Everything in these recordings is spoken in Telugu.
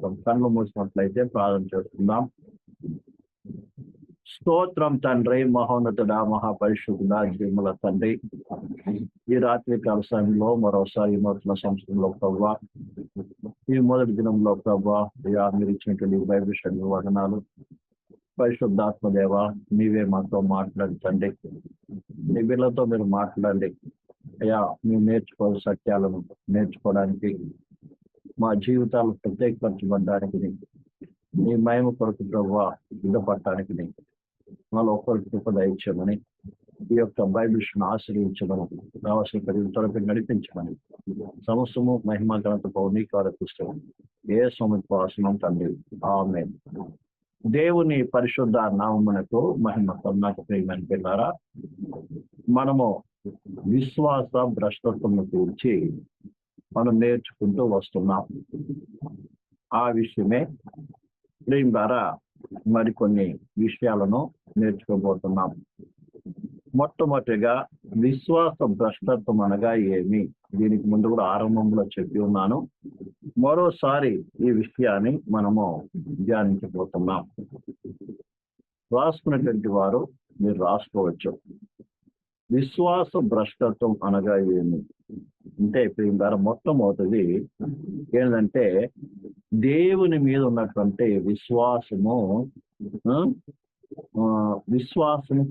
స్తోత్రం. కళ్ళు మూసినట్లయితే ప్రార్థన చేస్తున్నాం. స్తోత్రం తండ్రి, మహోన్నతుడా, మహాపరిశుద్ధుడా, జీవుల తండ్రి, ఈ రాత్రి కాల సమయంలో మరోసారి నూతన సంవత్సరంలో ప్రభువా, ఈ మొదటి దినంలో ప్రభువా మీరు ఇచ్చినటువంటి బైబిల్ వచనాలు పరిశుద్ధాత్మదేవ నీవే మాతో మాట్లాడండి. నీ బిడ్డలతో మీరు మాట్లాడండి అయ్యా. మేము నేర్చుకోవాలి సత్యాలను నేర్చుకోవడానికి, మా జీవితాలు ప్రత్యేకపరచబడడానికి, నీ మహిమ కొరకు ప్రభువా సిద్ధపడటానికి మాలో ఒకరికి ఉపదయించమని, ఈ యొక్క బైబిల్ను ఆశ్రయించమని, కావాల్సిన తరపు నడిపించమని, సమస్తము మహిమ ఘనత నీకు ఆరోపిస్తాం. ఏ సమస్య తండ్రి, ఆమేన్. దేవుని పరిశుద్ధ నామమునకు మహిమ. నాకు ప్రియమైన పిల్లారా, మనము విశ్వాస భ్రష్టత్వం గురించి మనం నేర్చుకుంటూ వస్తున్నాం. ఆ విషయమే ప్రేమ ద్వారా మరికొన్ని విషయాలను నేర్చుకోబోతున్నాం. మొట్టమొదటిగా విశ్వాస భ్రష్టత్వం అనగా ఏమి, దీనికి ముందు కూడా ఆరంభంలో చెప్పి ఉన్నాను. మరోసారి ఈ విషయాన్ని మనము ధ్యానించబోతున్నాం. రాసుకున్నటువంటి వారు మీరు రాసుకోవచ్చు. విశ్వాస భ్రష్టత్వం అనగా ఏమి అంటే ప్రేమ ద్వారా మొట్టమొదటిది ఏంటంటే దేవుని మీద ఉన్నటువంటి విశ్వాసము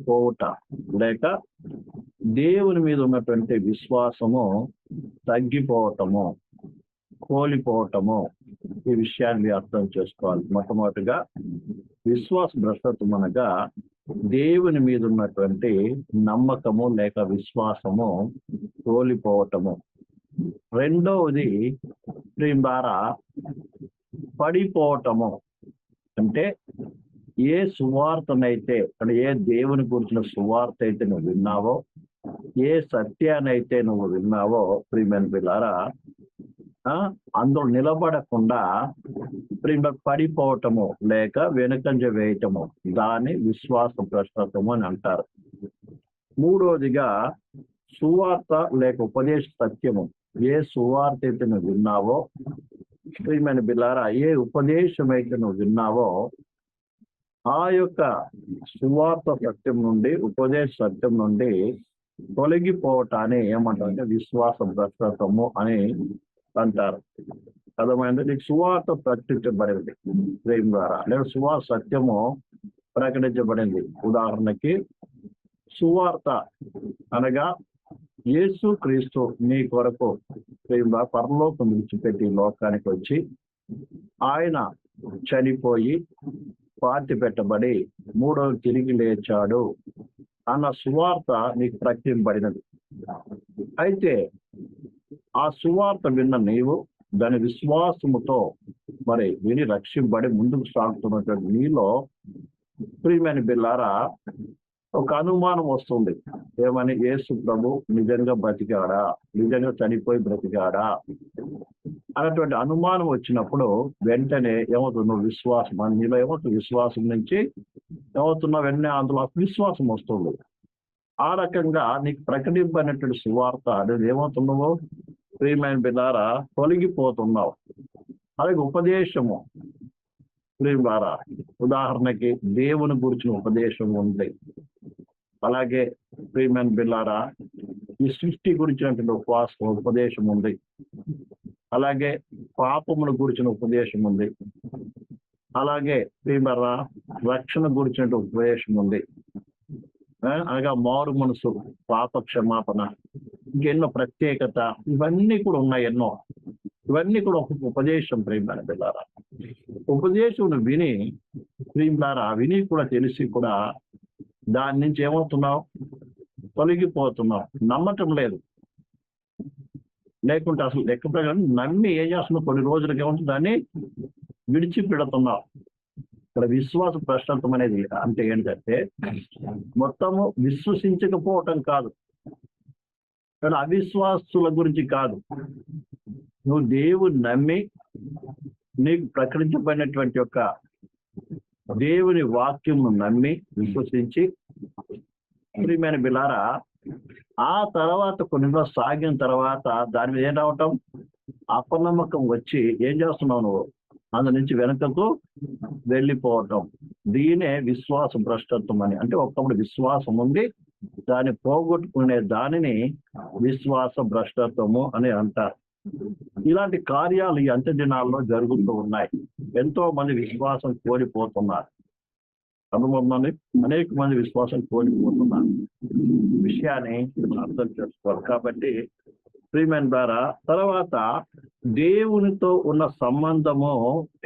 పోవుట, లేక దేవుని మీద ఉన్నటువంటి విశ్వాసము తగ్గిపోవటము, కోల్పోవటము. ఈ విషయాన్ని అర్థం చేసుకోవాలి. మొట్టమొదటిగా విశ్వాస భ్రష్టత్వం అనగా దేవుని మీద ఉన్నటువంటి నమ్మకము లేక విశ్వాసము కోల్పోవటము. రెండవది ప్రేమ ద్వారా పడిపోవటము. అంటే ఏ సువార్తనైతే, అంటే ఏ దేవుని గురించిన సువార్త అయితే నువ్వు విన్నావో, ఏ సత్యానైతే నువ్వు విన్నావో ప్రియమైన పిల్లారా, అందులో నిలబడకుండా ప్రేమ పడిపోవటము లేక వెనుకంజ వేయటము, దాన్ని విశ్వాస భ్రష్టత్వము అని అంటారు. మూడవదిగా సువార్త లేక ఉపదేశ సత్యము. ఏ సువార్త అయితే నువ్వు విన్నావో ప్రియమైన బిల్లారా, ఏ ఉపదేశం అయితే నువ్వు విన్నావో ఆ యొక్క సువార్త సత్యం నుండి, ఉపదేశ సత్యం నుండి తొలగిపోవటాన్ని ఏమంటారంటే విశ్వాస భ్రష్టత్వము అని అంటారు. అర్థమైంది? నీకు సువార్త ప్రకటించబడింది ప్రేమ ద్వారా, లేదా సువార్త సత్యము ప్రకటించబడింది. ఉదాహరణకి సువార్త అనగా యేసు క్రీస్తు నీ కొరకు ప్రేమ పరలోకం విడిచిపెట్టి లోకానికి వచ్చి ఆయన చనిపోయి పాతి పెట్టబడి మూడవ తిరిగి లేచాడు అన్న సువార్త నీకు ప్రకటించబడినది. అయితే ఆ సువార్త విన్న నీవు దాని విశ్వాసముతో మరి విని రక్షింపబడి ముందుకు సాగుతున్నటువంటి నీలో ప్రియమైన బిల్లారా ఒక అనుమానం వస్తుంది. ఏమని? యేసు ప్రభు నిజంగా బ్రతికాడా, నిజంగా చనిపోయి బ్రతికాడా అన్నటువంటి అనుమానం వచ్చినప్పుడు వెంటనే ఏమవుతుంది? విశ్వాసం అని నీలో ఏమవుతుంది? విశ్వాసం నుంచి ఏమవుతున్నా వెంటనే అందులో విశ్వాసం వస్తుంది. ఆ రకంగా నీకు ప్రకటింపనటువంటి సువార్త అనేది ఏమవుతున్నావు ప్రియమైన బిడ్డారా? తొలగిపోతున్నావు. అలాగే ఉపదేశము ప్రియం ద్వారా, ఉదాహరణకి దేవుని గురించిన ఉపదేశం ఉంది. అలాగే ప్రియమైన బిడ్డారా ఈ సృష్టి గురించినటువంటి ఉపదేశం ఉంది. అలాగే పాపమును గురించిన ఉపదేశం ఉంది. అలాగే ప్రియమైన రక్షణ గురించినటువంటి ఉపదేశం ఉంది. అనగా మారు మనసు, పాప క్షమాపణ, ఇంకెన్నో ప్రత్యేకత, ఇవన్నీ కూడా ఉన్నాయి. ఎన్నో ఇవన్నీ కూడా ఒక ఉపదేశం ప్రియమైన బిడ్డారా. ఉపదేశం విని ప్రియులారా, విని కూడా తెలిసి కూడా దాని నుంచి ఏమవుతున్నావు? తొలగిపోతున్నావు. నమ్మటం లేదు. లేకుంటే అసలు లెక్క ప్రకారం నమ్మి ఏం చేస్తున్నావు? కొన్ని రోజులకి ఏమవుతుంది? దాన్ని విడిచిపెడుతున్నావు. ఇక్కడ విశ్వాస భ్రష్టత్వం అనేది అంటే ఏంటంటే మొత్తము విశ్వసించకపోవటం కాదు, కానీ అవిశ్వాసుల గురించి కాదు. నువ్వు దేవుని నమ్మి నీకు ప్రకటించబడినటువంటి యొక్క దేవుని వాక్యమును నమ్మి విశ్వసించి ప్రియమైన బిలారా ఆ తర్వాత కొన్ని రోజులు సాగిన తర్వాత దాని మీద ఏం రావటం? అపనమ్మకం వచ్చి ఏం చేస్తున్నావు? నువ్వు అందు నుంచి వెనుకకు వెళ్ళిపోవటం. దీనే విశ్వాస భ్రష్టత్వం అని. అంటే ఒకప్పుడు విశ్వాసం ఉంది, దాన్ని పోగొట్టుకునే దానిని విశ్వాస భ్రష్టత్వము అని అంటారు. ఇలాంటి కార్యాలు ఈ అంత్య దినాల్లో జరుగుతూ ఉన్నాయి. ఎంతో మంది విశ్వాసం కోల్పోతున్నారు. అర్థమవుతుందండి? అనేక మంది విశ్వాసం కోల్పోతున్నారు. ఈ విషయాన్ని మనం అర్థం చేసుకోవాలి. కాబట్టి ప్రియమైన ద్వారా తర్వాత దేవునితో ఉన్న సంబంధము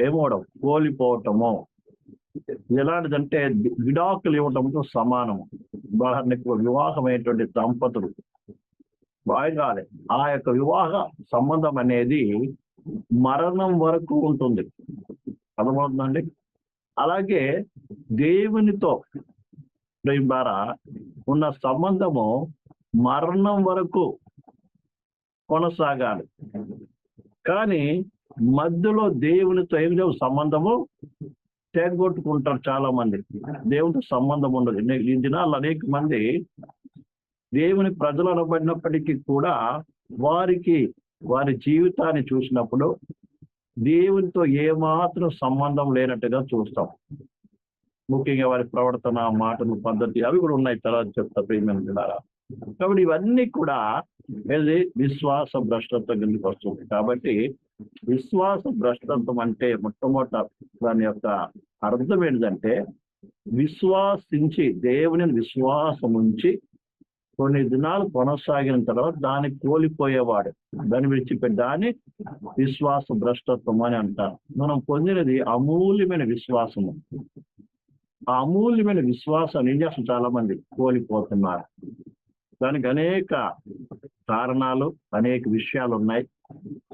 ఏమవడం, కోల్పోవటము. ఎలాంటిదంటే విడాకులు ఇవ్వటంతో సమానము. ఉదాహరణకు వివాహమైనటువంటి దంపతులు వాయిదాలే ఆ యొక్క వివాహ సంబంధం అనేది మరణం వరకు ఉంటుంది. అర్థమవుతుందండి? అలాగే దేవునితో ప్రేమ ద్వారా ఉన్న సంబంధము మరణం వరకు కొనసాగాలి. కానీ మధ్యలో దేవునితో ఏం లేవు, సంబంధము తెగొట్టుకుంటారు చాలా మంది. దేవునితో సంబంధం ఉండదు. ఈ దినాల్లో అనేక మంది దేవుని ప్రజలు అనబడినప్పటికీ కూడా వారి జీవితాన్ని చూసినప్పుడు దేవునితో ఏమాత్రం సంబంధం లేనట్టుగా చూస్తాం. ముఖ్యంగా వారి ప్రవర్తన, మాటలు, పద్ధతి అవి కూడా ఉన్నాయి. తర్వాత చెప్తా ప్రియమైన పిల్లరా. కాబట్టి ఇవన్నీ కూడా ఏది విశ్వాస భ్రష్టత్వం కిందకి వస్తుంది. కాబట్టి విశ్వాస భ్రష్టత్వం అంటే మొట్టమొదట దాని యొక్క అర్థం ఏంటంటే విశ్వాసించి దేవుని విశ్వాసం ఉంచి కొన్ని దినాలు కొనసాగిన తర్వాత దాన్ని కోల్పోయేవాడు, దాన్ని విడిచిపెట్టి దాన్ని విశ్వాస భ్రష్టత్వం అని అంటారు. మనం పొందినది అమూల్యమైన విశ్వాసము. ఆ అమూల్యమైన విశ్వాసాన్ని ఏం చేస్తారు, చాలా మంది కోల్పోతున్నారు. దానికి అనేక కారణాలు, అనేక విషయాలు ఉన్నాయి.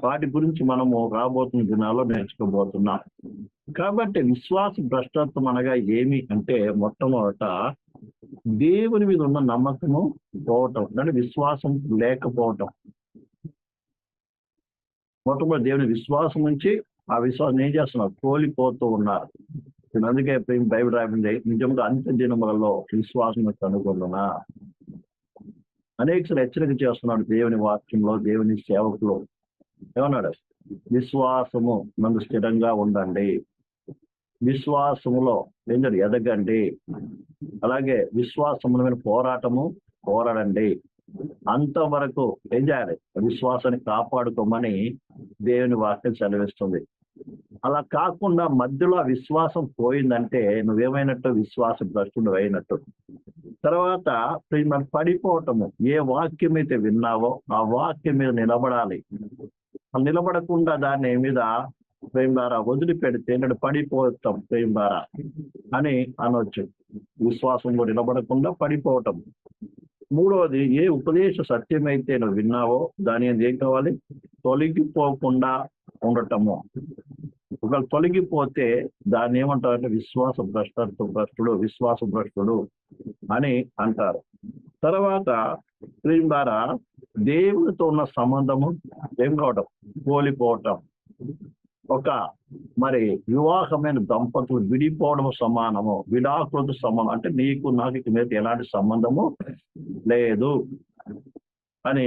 వాటి గురించి మనము రాబోతున్న దినాల్లో నేర్చుకోబోతున్నాం. కాబట్టి విశ్వాస భ్రష్టత్వం అనగా ఏమి అంటే మొట్టమొదట దేవుని మీద ఉన్న నమ్మకము పోవటం, అంటే విశ్వాసం లేకపోవటం. మొట్టమొదటి దేవుని విశ్వాసం నుంచి ఆ విశ్వాసం ఏం చేస్తున్నారు, కోల్పోతూ ఉన్నారు. అందుకే బైబిల్ రాయింది, నిజంగా అంత్య దినములలో విశ్వాసం కనుగొన్నా అనేక హెచ్చరిక చేస్తున్నాడు దేవుని వాక్యంలో, దేవుని సేవకులు. ఏమన్నాడు? విశ్వాసము నందు స్థిరంగా ఉండండి, విశ్వాసములో ఏంటంటే ఎదగండి, అలాగే విశ్వాసముల మీద పోరాడండి, అంతవరకు ఏం చేయాలి, విశ్వాసాన్ని కాపాడుకోమని దేవుని వాక్యం సెలవిస్తుంది. అలా కాకుండా మధ్యలో విశ్వాసం పోయిందంటే నువ్వేమైనట్టు, విశ్వాస భ్రష్టుడు అయినట్టు. తర్వాత పడిపోవటము. ఏ వాక్యం అయితే విన్నావో ఆ వాక్యం మీద నిలబడాలి. నిలబడకుండా దాన్ని మీద ప్రేమ ద్వారా వదిలిపెడితే నేను పడిపోతాం ప్రేమ ద్వారా అని అనొచ్చు. విశ్వాసంలో నిలబడకుండా పడిపోవటం. మూడవది, ఏ ఉపదేశ సత్యమైతే నువ్వు విన్నావో దాని ఏం కావాలి, తొలగిపోకుండా ఉండటము. ఒకవేళ తొలగిపోతే దాన్ని ఏమంటారంటే విశ్వాస విశ్వాస భ్రష్టుడు అని అంటారు. తర్వాత ప్రేమ ద్వారా దేవునితో ఉన్న సంబంధము ఏం కావటం, కోల్పోవటం. మరి వివాహమైన దంపతులు విడిపోవడం సమానము, విడాకులతో సమానం. అంటే నీకు నాకు మీద ఎలాంటి సంబంధము లేదు అని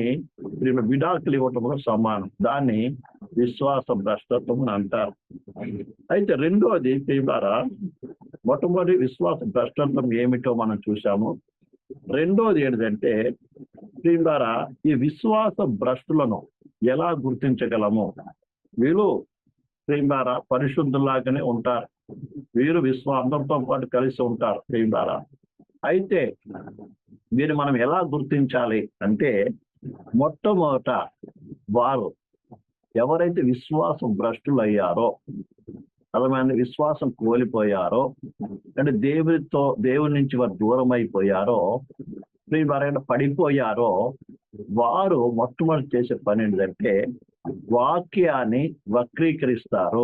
విడాకులు ఇవ్వటం సమానం. దాన్ని విశ్వాస భ్రష్టత్వం అని అంటారు. అయితే రెండోది ద్వారా మొట్టమొదటి విశ్వాస భ్రష్టత్వం ఏమిటో మనం చూసాము. రెండోది ఏంటంటే ద్వారా ఈ విశ్వాస భ్రష్టులను ఎలా గుర్తించగలము. వీళ్ళు ద్వారా పరిశుద్ధులాగానే ఉంటారు, వీరు అందరితో పాటు కలిసి ఉంటారు ద్వారా. అయితే వీరు మనం ఎలా గుర్తించాలి అంటే మొట్టమొదట వారు ఎవరైతే విశ్వాసం భ్రష్టులు అయ్యారో, అలాగే విశ్వాసం కోల్పోయారో, అంటే దేవుని నుంచి వారు దూరం అయిపోయారో, వారైనా పడిపోయారో, వారు మొట్టమొదటి చేసే పని ఏంటంటే వాక్యాన్ని వక్రీకరిస్తారు.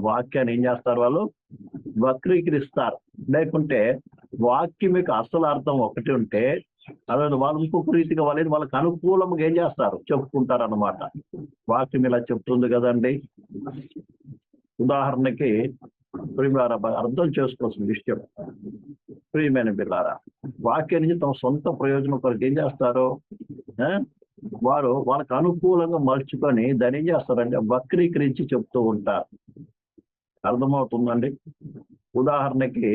వాక్యాన్ని ఏం చేస్తారు, వాళ్ళు వక్రీకరిస్తారు. లేకుంటే వాక్యం యొక్క అసలు అర్థం ఒకటి ఉంటే అలాగే వాళ్ళు ఇంకొక రీతిగా వాళ్ళకి అనుకూలంగా ఏం చేస్తారు, చెప్పుకుంటారు అన్నమాట. వాక్యం ఇలా చెప్తుంది కదండి. ఉదాహరణకి ప్రియమైన అర్థం చేసుకోవాల్సిన విషయం, ప్రియమైన బిడ్డలారా, వాక్యం నుంచి తమ సొంత ప్రయోజనం కొరకు ఏం చేస్తారు, వాళ్ళకి అనుకూలంగా మలుచుకొని దాన్ని ఏం చేస్తారంటే వక్రీకరించి చెప్తూ ఉంటారు. అర్థమవుతుందండి? ఉదాహరణకి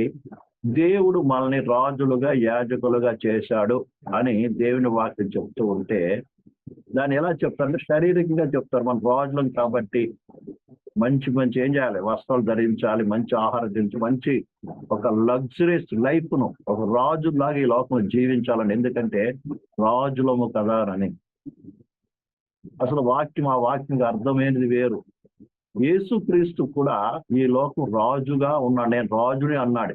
దేవుడు మనల్ని రాజులుగా యాజకులుగా చేశాడు అని దేవుని వాక్యం చెప్తూ ఉంటే దాన్ని ఎలా చెప్తారంటే శారీరకంగా చెప్తారు. మనం రాజులం కాబట్టి మంచి మంచి ఏం చేయాలి, వస్త్రాలు ధరించాలి, మంచి ఆహారం తించి మంచి ఒక లగ్జరీస్ లైఫ్ ను ఒక రాజులాగా ఈ లోకంలో జీవించాలని. ఎందుకంటే రాజులము కదా అని. అసలు ఆ వాక్యం అర్థమైనది వేరు. యేసుక్రీస్తు కూడా ఈ లోకం రాజుగా ఉన్నాడు, నేను రాజుని అన్నాడు.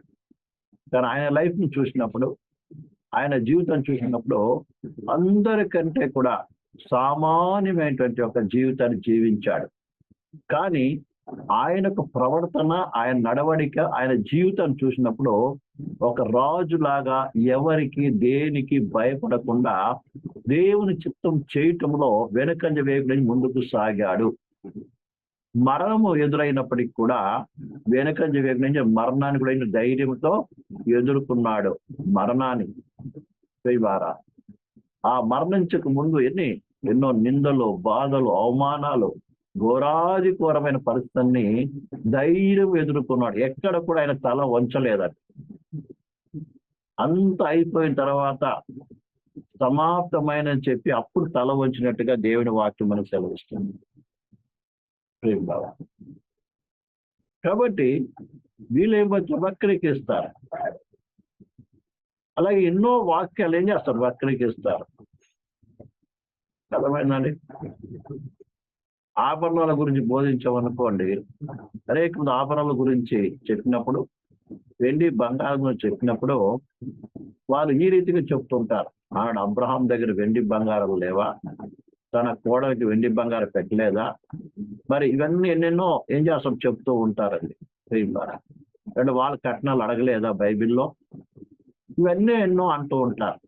కానీ ఆయన లైఫ్ ని చూసినప్పుడు, ఆయన జీవితం చూసినప్పుడు అందరికంటే కూడా సామాన్యమైనటువంటి ఒక జీవితాన్ని జీవించాడు. కానీ ఆయనకు ప్రవర్తన, ఆయన నడవడిక, ఆయన జీవితాన్ని చూసినప్పుడు ఒక రాజులాగా ఎవరికి దేనికి భయపడకుండా దేవుని చిత్తం చేయటంలో వెనుకంజ వేయకుండా ముందుకు సాగాడు. మరణము ఎదురైనప్పటికీ కూడా వెనుకంజ వేయకుండా మరణాన్ని కూడా ఆయన ధైర్యంతో ఎదుర్కొన్నాడు. మరణాన్ని ద్వారా ఆ మరణించక ముందు ఎన్నో నిందలు, బాధలు, అవమానాలు, ఘోరాది ఘోరమైన పరిస్థితిని ధైర్యం ఎదుర్కొన్నాడు. ఎక్కడ కూడా ఆయన తల వంచలేదండి. అంత అయిపోయిన తర్వాత సమాప్తమైన చెప్పి అప్పుడు తల వంచినట్టుగా దేవుని వాక్యం మనకు సెలవిస్తుంది. కాబట్టి వీళ్ళేమో వక్రీకరిస్తారు. అలాగే ఎన్నో వాక్యాలు ఏం చేస్తారు, వక్రీకరిస్తారు. అర్థమైందండి? ఆభరణాల గురించి బోధించామనుకోండి, అనేక మంది ఆభరణాల గురించి చెప్పినప్పుడు, వెండి బంగారం గురించి చెప్పినప్పుడు వాళ్ళు ఈ రీతిగా చెప్తుంటారు. ఆనాడు అబ్రహాం దగ్గర వెండి బంగారం లేవా, తన కోడలికి వెండి బంగారం పెట్టలేదా, మరి ఇవన్నీ ఎన్నెన్నో ఏం చేస్తాం చెప్తూ ఉంటారండి. అంటే వాళ్ళ కట్నాలు అడగలేదా బైబిల్లో, ఇవన్నీ ఎన్నో అంటూ ఉంటారు.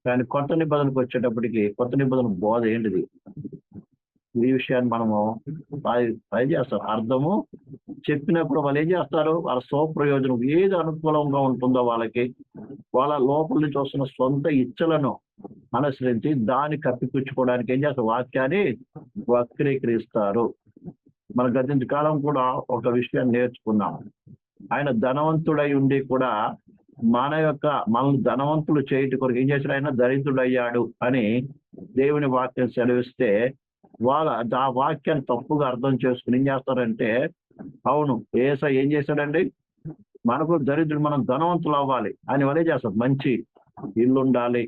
కానీ కొత్త నిబంధనకు వచ్చేటప్పటికి కొత్త నిబంధన బోధ ఏంటిది, ఈ విషయాన్ని మనము ట్రై చేస్తారు. అర్థము చెప్పినప్పుడు వాళ్ళు ఏం చేస్తారు, వాళ్ళ స్వప్రయోజనం ఏది అనుకూలంగా ఉంటుందో వాళ్ళకి, వాళ్ళ లోపల నుంచి వస్తున్న సొంత ఇచ్చలను అనుసరించి దాన్ని కప్పిపుచ్చుకోవడానికి ఏం చేస్తారు, వాక్యాన్ని వక్రీకరిస్తారు. మన గతించ కాలం కూడా ఒక విషయాన్ని నేర్చుకున్నాం. ఆయన ధనవంతుడై ఉండి కూడా మనల్ని ధనవంతులు చేయటి కొరకు ఏం చేశాడు, ఆయన దరిద్రుడయ్యాడు అని దేవుని వాక్యం సెలవిస్తే ఆ వాక్యాన్ని తప్పుగా అర్థం చేసుకుని ఏం చేస్తారంటే, అవును యేసయ్య ఏం చేశాడండి, మనకు దరిద్రుడు, మనం ధనవంతులు అవ్వాలి అని వాళ్ళే చేస్తారు. మంచి ఇల్లు ఉండాలి,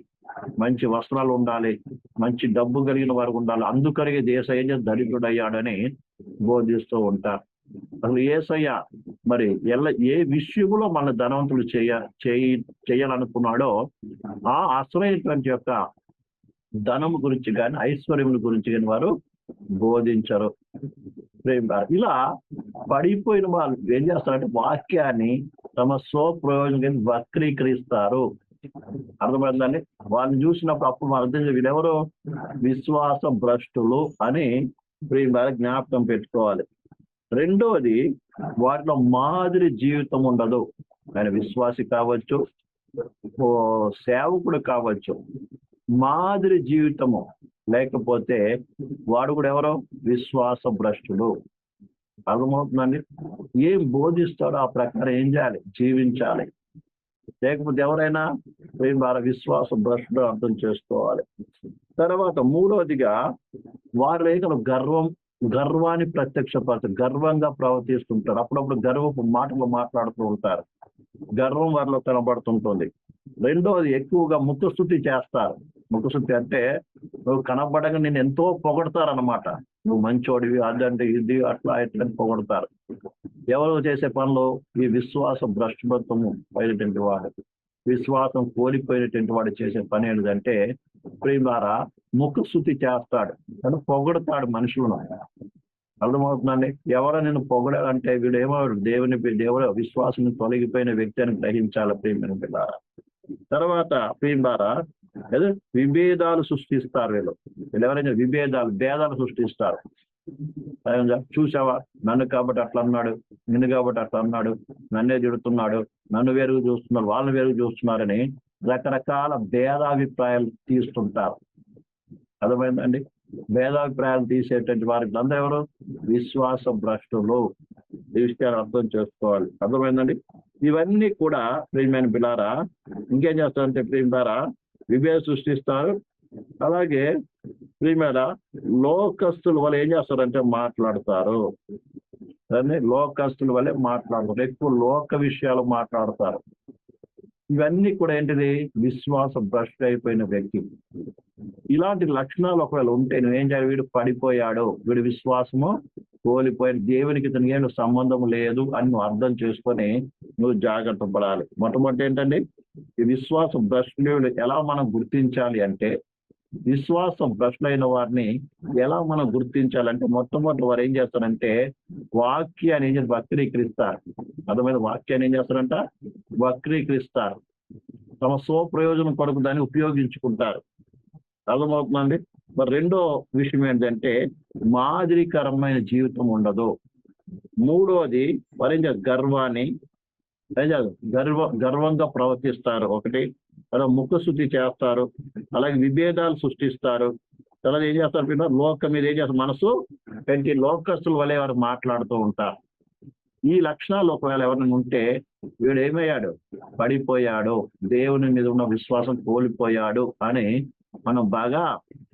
మంచి వస్త్రాలు ఉండాలి, మంచి డబ్బు కలిగిన వారు ఉండాలి, అందుకని యేసయ్య ఏం చేసి దరిద్రుడు అయ్యాడని బోధిస్తూ ఉంటారు. అసలు యేసయ్య మరి ఏ విషయంలో మన ధనవంతులు చేయాలనుకున్నాడో ఆ అసలైనటువంటి యొక్క ధనము గురించి కానీ ఐశ్వర్యముల గురించి కానీ వారు బోధించరు. ఇలా పడిపోయిన వాళ్ళు ఏం చేస్తారంటే వాక్యాన్ని తమ స్వప్రయోజనం వక్రీకరిస్తారు. అర్థమైందండి? వాళ్ళని చూసినప్పుడు అప్పుడు మన అర్థం వీళ్ళెవరో విశ్వాస భ్రష్టులు అని జ్ఞాపకం పెట్టుకోవాలి. రెండోది, వాటిలో మాదిరి జీవితం ఉండదు. ఆయన విశ్వాసి కావచ్చు, సేవకుడు కావచ్చు, మాదిరి జీవితము లేకపోతే వాడు కూడా ఎవరో విశ్వాస భ్రష్టుడు. అర్థమవుతుందండి? ఏం బోధిస్తాడో ఆ ప్రకారం ఏం చేయాలి, జీవించాలి. లేకపోతే ఎవరైనా విశ్వాస భ్రష్టుడు అర్థం చేసుకోవాలి. తర్వాత మూడవదిగా వారి గర్వాన్ని ప్రత్యక్షపరచారు, గర్వంగా ప్రవర్తిస్తుంటారు. అప్పుడప్పుడు గర్వపు మాటలు మాట్లాడుతూ ఉంటారు, గర్వం వారిలో కనబడుతుంటుంది. రెండవది, ఎక్కువగా ముఖస్తుతి చేస్తారు. ముఖస్తుతి అంటే నువ్వు కనబడగా నేను ఎంతో పొగడతారనమాట. నువ్వు మంచోడివి, అదంటే ఇది అట్లా ఇట్లా పొగడతారు. ఎవరు చేసే పనులు ఈ విశ్వాస భ్రష్టత్వము అయినటువంటి వాడు, విశ్వాసం కోల్పోయినటువంటి వాడు చేసే పని ఏంటంటే ప్రియులారా ముఖస్తుతి చేస్తాడు, కానీ పొగడతాడు మనుషులను. అర్థమవుతుందండి? ఎవరో నేను పొగడాలంటే వీడేమో దేవుడు విశ్వాసం తొలగిపోయిన వ్యక్తి అని గ్రహించాలి ప్రియమైన పిల్లారా. తర్వాత ప్రియులారా విభేదాలు సృష్టిస్తారు. వీళ్ళు ఎవరైనా భేదాలు సృష్టిస్తారు. చూసావా, నన్ను కాబట్టి అట్లా అన్నాడు, నిన్ను కాబట్టి అట్లా అన్నాడు, నన్నే తిడుతున్నాడు, నన్ను వేరుగా చూస్తున్నారు, వాళ్ళని వేరుగా చూస్తున్నారని రకరకాల భేదాభిప్రాయాలు తీస్తుంటారు. అర్థమైందండి? భేదాభిప్రాయాలు తీసేటువంటి వారికి అందరూ ఎవరు, విశ్వాస భ్రష్టులు. ఈ విషయాన్ని అర్థం చేసుకోవాలి. అర్థమైందండి? ఇవన్నీ కూడా ప్రియమైన బిడ్డలారా ఇంకేం చేస్తారంటే ప్రియమైన విభేద సృష్టిస్తారు. అలాగే ప్రియమైన లోకస్తుల వల్ల ఏం చేస్తారంటే మాట్లాడతారు. దాన్ని లోకస్తుల వల్లే మాట్లాడతారు. ఎక్కువ లోక విషయాలు మాట్లాడతారు. ఇవన్నీ కూడా ఏంటిది? విశ్వాసం భ్రష్టు అయిపోయిన వ్యక్తి. ఇలాంటి లక్షణాలు ఒకవేళ ఉంటే నువ్వేం చేయాలి? వీడు పడిపోయాడు, వీడి విశ్వాసము కోల్పోయిన, దేవునికి ఇతనికి ఏమి సంబంధం లేదు అని నువ్వు అర్థం చేసుకొని నువ్వు జాగ్రత్త పడాలి. మొట్టమొదటి ఏంటండి? ఈ విశ్వాసం భ్రష్టులు ఎలా మనం గుర్తించాలి అంటే, విశ్వాసం భ్రష్టులైన వారిని ఎలా మనం గుర్తించాలంటే, మొట్టమొదటి వారు ఏం చేస్తారంటే వాక్యాన్ని ఏం చేస్తారు? వక్రీకరిస్తారు. అర్థమైన వాక్యాన్ని ఏం చేస్తారంట? వక్రీకరిస్తారు. తమ స్వప్రయోజనం కొరకు దాన్ని ఉపయోగించుకుంటారు. అర్థమవుతుందండి? మరి రెండో విషయం ఏంటంటే మాదిరికరమైన జీవితం ఉండదు. మూడోది వారు ఏం చేస్తారు? గర్వాన్ని గర్వంగా ప్రవర్తిస్తారు. ఒకటి, అలా ముఖశుద్ధి చేస్తారు. అలాగే విభేదాలు సృష్టిస్తారు. తర్వాత ఏం చేస్తారు? లోకం మీద ఏం చేస్తారు? మనసు పెంచి లోకస్తుల వల్లే వారు మాట్లాడుతూ ఉంటారు. ఈ లక్షణాలు ఒకవేళ ఎవరైనా ఉంటే వీడు ఏమయ్యాడు? పడిపోయాడు, దేవుని మీద ఉన్న విశ్వాసం కోల్పోయాడు అని మనం బాగా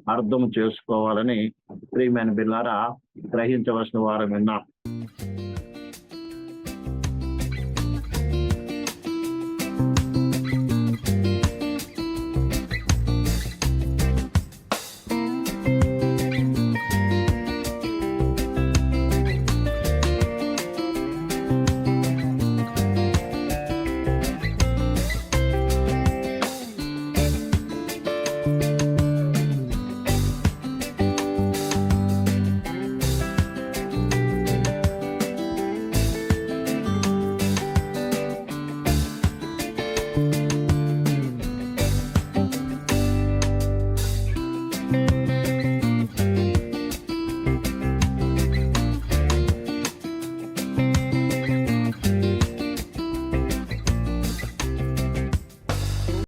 అర్థం చేసుకోవాలని ప్రియమైన బిడ్డలారా గ్రహించవలసిన వారం విన్నాం.